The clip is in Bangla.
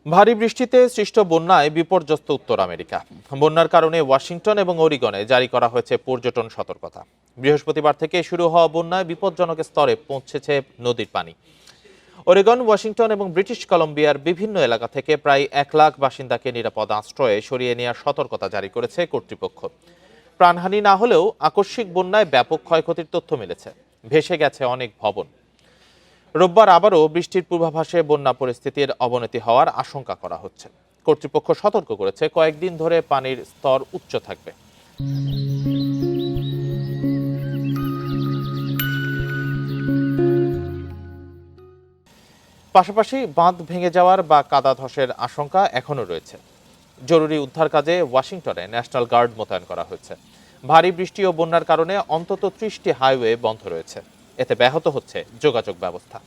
ভারী বৃষ্টিতে সৃষ্ট বন্যায় বিপর্যস্ত উত্তর আমেরিকা। বন্যার কারণে ওয়াশিংটন এবং ওরিগনে জারি করা হয়েছে পর্যটন সতর্কতা। বৃহস্পতিবার থেকে শুরু হওয়া বন্যায় বিপজ্জনক স্তরে পৌঁছেছে নদীর পানি। ওরেগন, ওয়াশিংটন এবং ব্রিটিশ কলম্বিয়ার বিভিন্ন এলাকা থেকে প্রায় 1 লাখ বাসিন্দাকে নিরাপদ আশ্রয়ে সরিয়ে নেওয়ার সতর্কতা জারি করেছে কর্তৃপক্ষ। প্রাণহানি না হলেও আকস্মিক বন্যায় ব্যাপক ক্ষয়ক্ষতির তথ্য মিলেছে। ভেসে গেছে অনেক ভবন। রোববার আবারও বৃষ্টির পূর্বাভাসে বন্যা পরিস্থিতির অবনতি হওয়ার আশঙ্কা করা হচ্ছে। কর্তৃপক্ষ সতর্ক করেছে, কয়েকদিন ধরে পানির স্তর উচ্চ থাকবে। পাশাপাশি বাঁধ ভেঙে যাওয়ার বা কাদা ধসের আশঙ্কা এখনো রয়েছে। জরুরি উদ্ধার কাজে ওয়াশিংটনে ন্যাশনাল গার্ড মোতায়েন করা হয়েছে। ভারী বৃষ্টি ও বন্যার কারণে অন্তত 30টি হাইওয়ে বন্ধ রয়েছে। এতে ব্যাহত হচ্ছে যোগাযোগ ব্যবস্থা।